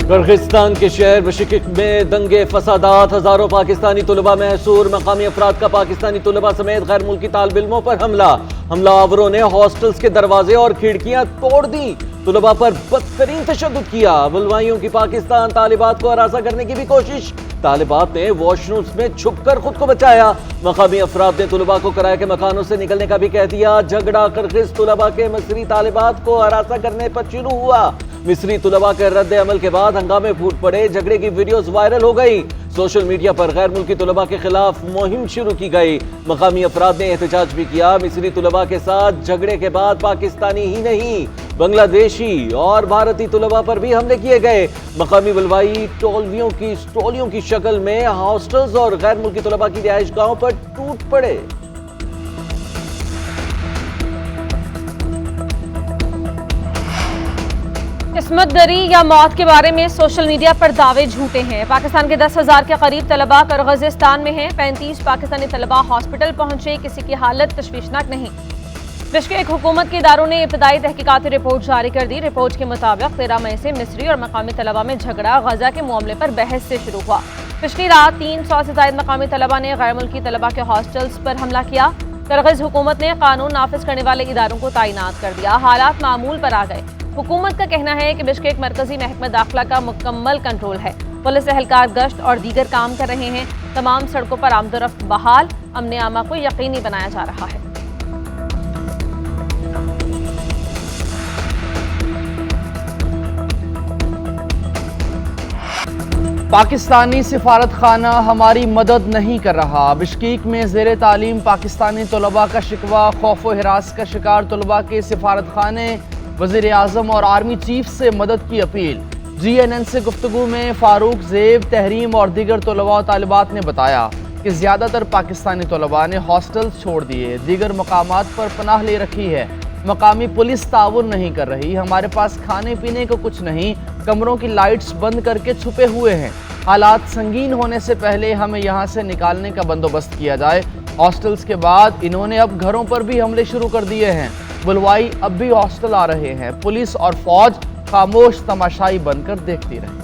Kyrgyzstan के शहर Bishkek में दंगे फसादात, हजारों पाकिस्तानी तुलबा महसूर, मकामी अफराद का पाकिस्तानी तुलबा समेत गैर मुल्की तालिब इल्मों पर हमलावरों ने हॉस्टल्स के दरवाजे और खिड़कियां तोड़ दी, तुलबा पर बदतरीन तशद्दुद किया। बुलवाइयों की पाकिस्तान तालिबात को हरासा करने की भी कोशिश, तालिबात ने वॉशरूम्स में छुपकर खुद को बचाया। मकामी अफराद ने तुलबा को किराए के मकानों से निकलने का भी कह दिया। झगड़ा किर्गिज तुलबा के मिस्री तालिबात को हरासा करने पर शुरू हुआ। मिस्री तुलबा के रद्द अमल के बाद हंगामे फूट पड़े, झगड़े की वीडियोस वायरल हो गई। सोशल मीडिया पर गैर मुल्की तुलबा के खिलाफ मुहिम शुरू की गई। मकामी अफराद ने एहतजाज भी किया। मिस्री तुलबा के साथ झगड़े के बाद पाकिस्तानी ही नहीं बांग्लादेशी और भारतीय तुलबा पर भी हमले किए गए। मकामी बुलवाई टोलियों की शक्ल में हॉस्टल्स और गैर मुल्की तुलबा की रिहाइश गाहों पर टूट पड़े। किस्मत दरी या मौत के बारे में सोशल मीडिया पर दावे झूठे हैं। पाकिस्तान के 10,000 के करीब तलबा किर्गिस्तान में हैं। 35 पाकिस्तानी तलबा हॉस्पिटल पहुंचे, किसी की हालत तशवीशनाक नहीं। बिश्केक हुकूमत के इदारों ने इब्तदाई तहकीकाती रिपोर्ट जारी कर दी। रिपोर्ट के मुताबिक 13 मई से मिस्री और मकामी तलबा में झगड़ा गजा के मामले पर बहस से शुरू हुआ। पिछली रात 300 से ज्यादा मकामी तलबा ने गैर मुल्की तलबा के हॉस्टल्स पर हमला किया। किर्गिज हुकूमत ने कानून नाफिज करने वाले इदारों को तैनात कर दिया। हालात मामूल पर आ गए। हुकूमत का कहना है कि बिश्केक मरकजी महकमा दाखिला का मुकम्मल कंट्रोल है। पुलिस एहलकार गश्त और दीगर काम कर रहे हैं। तमाम सड़कों पर आमदोरफ्त बहाल, अमन आमा को यकीनी बनाया जा रहा है। पाकिस्तानी सिफारत खाना हमारी मदद नहीं कर रहा। बिश्केक में ज़ेरे तालीम पाकिस्तानी तलबा का शिकवा, खौफ व हिरास का शिकार तलबा के सिफारत खाने, वज़ीर आज़म और आर्मी चीफ से मदद की अपील। GNN से गुफ्तगू में फारूक, ज़ेब, तहरीम और दीगर तलबा और तालिबात ने बताया कि ज़्यादातर पाकिस्तानी तलबा ने हॉस्टल छोड़ दिए, दीगर मकामात पर पनाह ले रखी है। मकामी पुलिस ताउन नहीं कर रही। हमारे पास खाने पीने को कुछ नहीं, कमरों की लाइट्स बंद करके छुपे हुए हैं। हालात संगीन होने से पहले हमें यहाँ से निकालने का बंदोबस्त किया जाए। हॉस्टल्स के बाद इन्होंने अब घरों पर भी हमले शुरू कर दिए हैं। बुलवाई अब भी हॉस्टल आ रहे हैं। पुलिस और फौज खामोश तमाशाई बनकर देखती रही।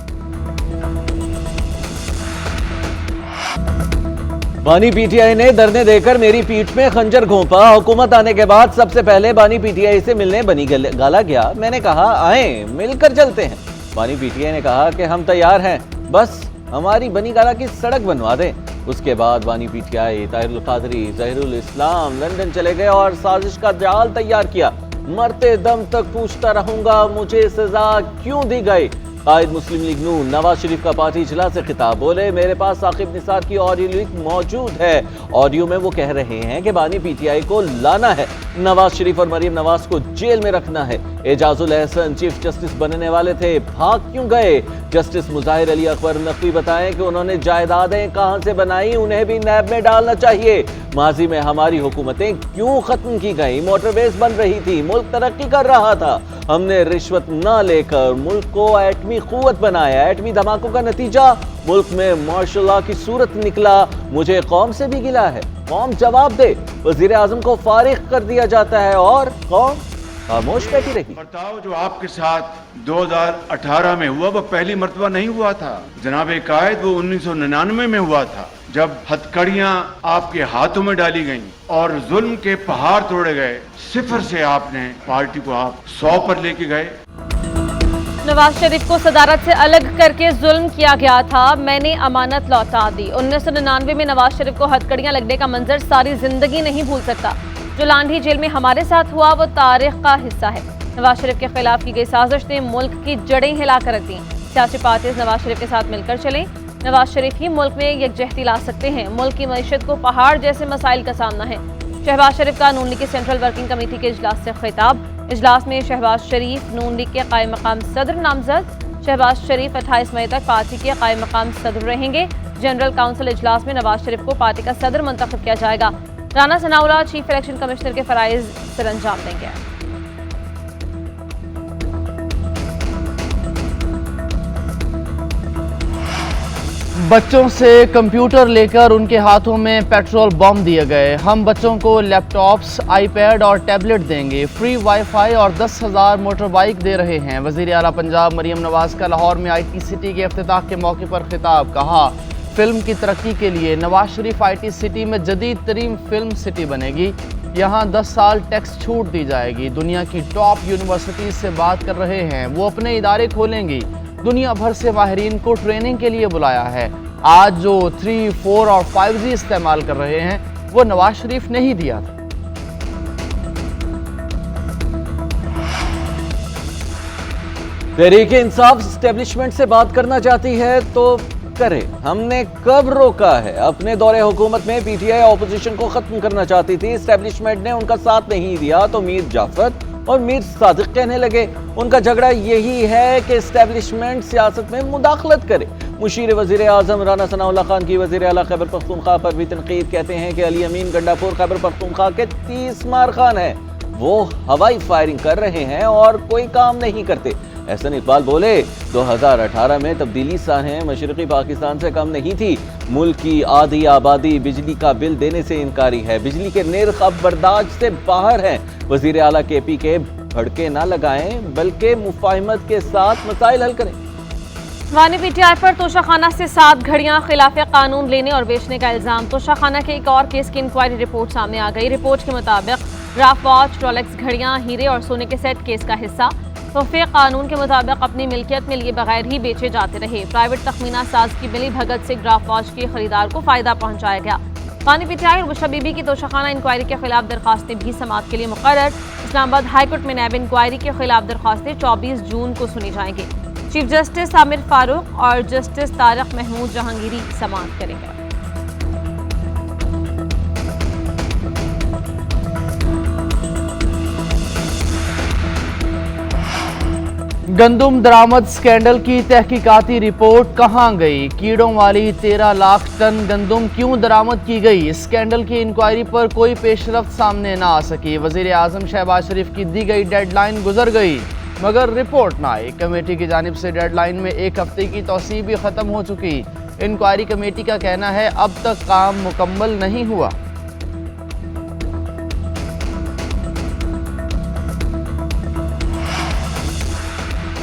बानी PTI ने धरने देकर मेरी पीठ में खंजर घोंपा। हुकूमत आने के बाद सबसे पहले बानी PTI से मिलने बनी गाला गया। मैंने कहा आए मिलकर चलते हैं। बानी PTI ने कहा कि हम तैयार हैं, बस हमारी बनी गाला की सड़क बनवा दें। उसके बाद बानी PTI ताहिरुल कादरी, जहीरुल इस्लाम लंदन चले गए और साजिश का जाल तैयार किया। मरते दम तक पूछता रहूंगा मुझे सजा क्यों दी गई। कायद मुस्लिम लीग नून नवाज शरीफ का पार्टी इजलास से खिताब, बोले मेरे पास साकिब निसार की ऑडियो लीक मौजूद है। ऑडियो में वो कह रहे हैं कि बानी PTI को लाना है, नवाज शरीफ और मरीम नवाज को जेल में रखना है। एजाजुल एहसन चीफ जस्टिस बनने वाले थे, भाग क्यों गए। जस्टिस मुजाहिर अली अकबर नकवी बताएं कि उन्होंने जायदादें कहां से बनाई, उन्हें भी नैब में डालना चाहिए। माजी में हमारी हुकूमतें क्यों खत्म की गई। मोटरवेज बन रही थी, मुल्क तरक्की कर रहा था, हमने रिश्वत न लेकर मुल्क को एटमी कुव्वत बनाया। एटमी धमाकों का नतीजा मुल्क में मार्शल लॉ की सूरत निकला। मुझे कौम से भी गिला है, कौम जवाब दे। वजीर आजम को फारिग कर दिया जाता है और कौम खामोश बैठी रही। बर्ताव जो आपके साथ 2018 में हुआ वो पहली मर्तबा नहीं हुआ था जनाब कायद, वो 1999 में हुआ था जब हथकड़ियां आपके हाथों में डाली गईं और जुल्म के पहाड़ तोड़े गए। सिफर से आपने पार्टी को आप 100 पर लेके गए। नवाज शरीफ को सदारत से अलग करके जुल्म किया गया था, मैंने अमानत लौटा दी। 1999 में नवाज शरीफ को हथकड़ियां लगने का मंजर सारी जिंदगी नहीं भूल सकता। जो लांढी जेल में हमारे साथ हुआ वो तारीख का हिस्सा है। नवाज शरीफ के खिलाफ की गई साजिश ने मुल्क की जड़ें हिलाकर रख दी। सियासी पार्टीज नवाज शरीफ के साथ मिलकर चलें। नवाज शरीफ ही मुल्क में यकजहती ला सकते हैं। मुल्क की मईशत को पहाड़ जैसे मसाइल का सामना है। शहबाज शरीफ का नून लीग की सेंट्रल वर्किंग कमेटी के इजलास से खिताब। इजलास में शहबाज शरीफ नून लीग के कायम मकाम सदर नामजद। शहबाज शरीफ 28 मई तक पार्टी के कायम मकाम सदर रहेंगे। जनरल काउंसिल इजलास में नवाज शरीफ को पार्टी का सदर मुंतखब किया जाएगा। Rana Sanaullah chief election commissioner के फराइज सर अंजाम देंगे। बच्चों से कंप्यूटर लेकर उनके हाथों में पेट्रोल बम दिए गए। हम बच्चों को लैपटॉप्स, आईपैड और टैबलेट देंगे, फ्री वाईफाई और 10,000 मोटर बाइक दे रहे हैं। वज़ीर आला पंजाब मरियम नवाज का लाहौर में IT सिटी के इफ्तिताह के मौके पर खिताब। कहा, फिल्म की तरक्की के लिए नवाज शरीफ IT सिटी में जदीद तरीन फिल्म सिटी बनेगी। यहाँ 10 साल टैक्स छूट दी जाएगी। दुनिया की टॉप यूनिवर्सिटीज से बात कर रहे हैं, वो अपने इदारे खोलेंगी। दुनिया भर से माहिरीन को ट्रेनिंग के लिए बुलाया है। आज जो 3, 4 और 5G इस्तेमाल कर रहे हैं वो नवाज शरीफ ने ही दिया था। तहरीक इंसाफ एस्टेब्लिशमेंट से बात करना चाहती है तो करे, हमने कब रोका है। अपने दौरे हुकूमत में PTI ऑपोजिशन को खत्म करना चाहती थी, एस्टेब्लिशमेंट ने उनका साथ नहीं दिया तो मीर जाफर और मीर सादिक कहने लगे उनका झगड़ा यही है कि एस्टेब्लिशमेंट सियासत में मुदाखलत करे। मुशीर वज़ीर आज़म राना सनाउल्लाह खान की वज़ीर आला खैबर पख्तूनख्वा पर भी तनकीद। कहते हैं कि अली अमीन गंडापुर खैबर पख्तूनख्वा के 30 मार खान है, वो हवाई फायरिंग कर रहे हैं और कोई काम नहीं करते। एहसन इकबाल बोले 2018 में तब्दीली साहें मशरक़ी पाकिस्तान से कम नहीं थी। मुल्क की आधी आबादी बिजली का बिल देने से इनकारी है, बिजली के निर्ख अब बर्दाश्त से बाहर हैं। वज़ीर आला KP के भड़के ना लगाएं बल्कि मुफाहिमत के साथ मसाइल हल करें। वानी PTI पर तोशाखाना से 7 घड़ियां खिलाफ कानून लेने और बेचने का इल्जाम। तोशाखाना के एक और केस की इंक्वायरी रिपोर्ट सामने आ गई। रिपोर्ट के मुताबिक ग्राफ वॉच, रोलेक्स घड़ियां, हीरे और सोने के सेट केस का हिस्सा तोहफे कानून के मुताबिक अपनी मिल्कियत में लिए बगैर ही बेचे जाते रहे। प्राइवेट तखमीना साज की मिली भगत से ग्राफ वॉच के खरीदार को फायदा पहुंचाया गया। वानी PTI और बुशरा बीबी की तोशाखाना इंक्वायरी के खिलाफ दरखास्तें भी समाअत के लिए मुकर्रर। इस्लामाबाद हाईकोर्ट में नैब इंक्वायरी के खिलाफ दरखास्तें 24 जून को सुनी जाएंगी। चीफ जस्टिस आमिर फारूक और जस्टिस तारिक महमूद जहांगीरी समाअत करेंगे। गंदुम दरामद स्कैंडल की तहकीकाती रिपोर्ट कहां गई? कीड़ों वाली 13 लाख टन गंदुम क्यों दरामद की गई? स्कैंडल की इंक्वायरी पर कोई पेशरफ्त सामने ना आ सकी। वज़ीर आज़म शहबाज शरीफ की दी गई डेडलाइन गुजर गई मगर रिपोर्ट ना आई। कमेटी की जानिब से डेडलाइन में 1 हफ्ते की तौसीह भी ख़त्म हो चुकी। इंक्वायरी कमेटी का कहना है अब तक काम मुकम्मल नहीं हुआ।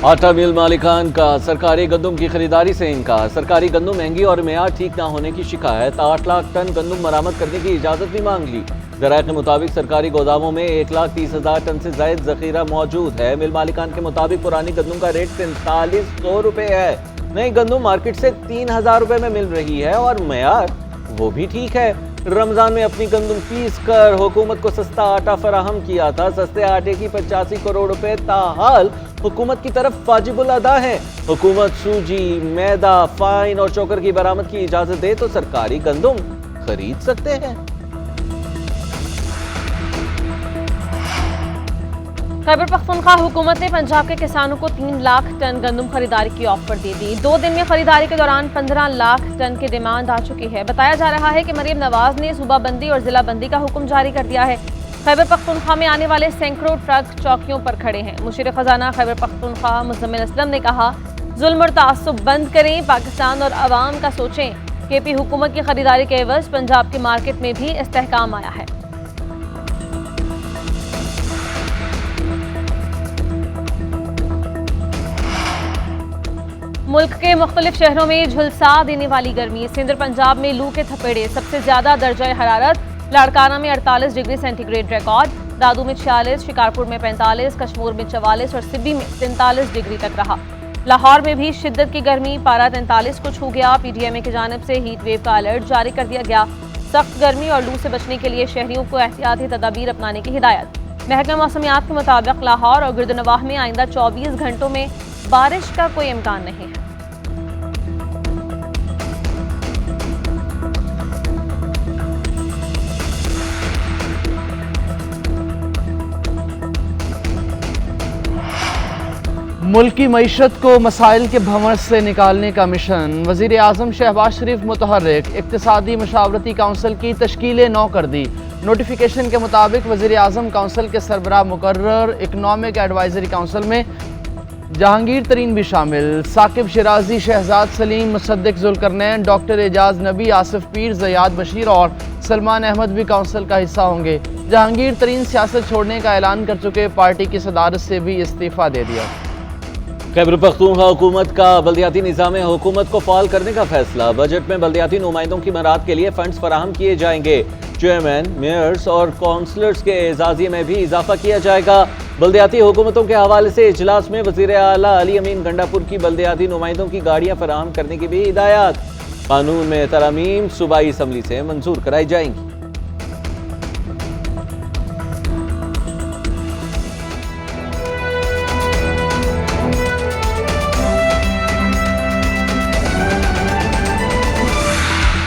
आटा मिल मालिकान का सरकारी गंदुम की खरीदारी से इनकार। सरकारी गंदुम महंगी और मेयार ठीक ना होने की शिकायत। 8 लाख टन गंदुम बरामद करने की इजाज़त भी मांग ली। ज़राए के मुताबिक सरकारी गोदामों में 1,30,000 टन से ज़ायद ज़ख़ीरा मौजूद है। मिल मालिकान के मुताबिक पुरानी गंदुम का रेट 4300 रुपये है। नई गंदुम मार्केट से 3,000 रुपये में मिल रही है और मेयार वो भी ठीक है। रमज़ान में अपनी गंदुम पीस कर हुकूमत को सस्ता आटा फराहम किया था। सस्ते आटे की 85 करोड़ रुपए ताहाल हुकूमत की तरफ वाजिबुल अदा है। हुकूमत सूजी, मैदा, फाइन और चोकर की बरामद की इजाजत दे तो सरकारी गंदुम खरीद सकते हैं। खैबर पख्तूनख्वा हुकूमत ने पंजाब के किसानों को 3 लाख टन गंदम खरीदारी की ऑफर दे दी। 2 दिन में खरीदारी के दौरान 15 लाख टन की डिमांड आ चुकी है। बताया जा रहा है कि मरियम नवाज ने सूबाबंदी और जिला बंदी का हुक्म जारी कर दिया है। खैबर पख्तूनख्वा में आने वाले सैकड़ों ट्रक चौकियों पर खड़े हैं। मुशीर खजाना खैबर पख्तूनख्वा मुज़म्मिल असलम ने कहा, जुल्म और तासुब बंद करें, पाकिस्तान और अवाम का सोचें। KP हुकूमत की खरीदारी के एवज पंजाब की मार्केट में भी इस्तेहकाम आया है। मुल्क के मुख्तलिफ शहरों में झुलसा देने वाली गर्मी। सिंध पंजाब में लू के थपेड़े। सबसे ज्यादा दर्जा हरारत लाड़काना में 48 डिग्री सेंटीग्रेड रिकॉर्ड, दादू में 46, शिकारपुर में 45, कश्मीर में 44 और सिब्बी में 43 डिग्री तक रहा। लाहौर में भी शिद्दत की गर्मी, पारा 43 को छू गया। PTI की जानिब से हीट वेव का अलर्ट जारी कर दिया गया। सख्त गर्मी और लू से बचने के लिए शहरियों को एहतियाती तदाबीर अपनाने की हिदायत। महकमा मौसमियात के मुताबिक लाहौर और गिरदनवाह में आइंदा 24 घंटों में बारिश का कोई इम्कान नहीं है। मुल्क की मईशत को मसाइल के भंवर से निकालने का मिशन। वज़ीर आज़म शहबाज शरीफ मुतहर्रिक। इक़्तिसादी मशावरती काउंसिल की तश्कील 9 कर दी। नोटिफिकेशन के मुताबिक वज़ीर आज़म काउंसिल के सरबराह मुकर्रर। इकनॉमिक एडवाइजरी काउंसिल में जहांगीर तरीन भी शामिल। साकिब शिराजी, शहजाद सलीम, मुसद्दिक जुल्करनैन, डॉक्टर एजाज नबी, आसिफ पीर, ज़याद बशीर और सलमान अहमद भी काउंसिल का हिस्सा होंगे। जहांगीर तरीन सियासत छोड़ने का ऐलान कर चुके, पार्टी की सदारत से भी इस्तीफा दे दिया। खैबर पख्तूनख्वा हुकूमत का बल्दियाती निज़ाम हुकूमत को फ़ाल करने का फैसला। बजट में बल्दियाती नुमाइंदों की मराद के लिए फंड्स फराहम किए जाएंगे। चेयरमैन, मेयर्स और काउंसलर्स के एजाज़िये में भी इजाफा किया जाएगा। बल्दियाती हुकूमतों के हवाले से इजलास में वज़ीर आला अली अमीन गंडापुर की बल्दियाती नुमाइंदों की गाड़ियाँ फराहम करने की भी हिदायत। कानून में तरमीम सूबाई असम्बली से मंजूर कराई जाएंगी।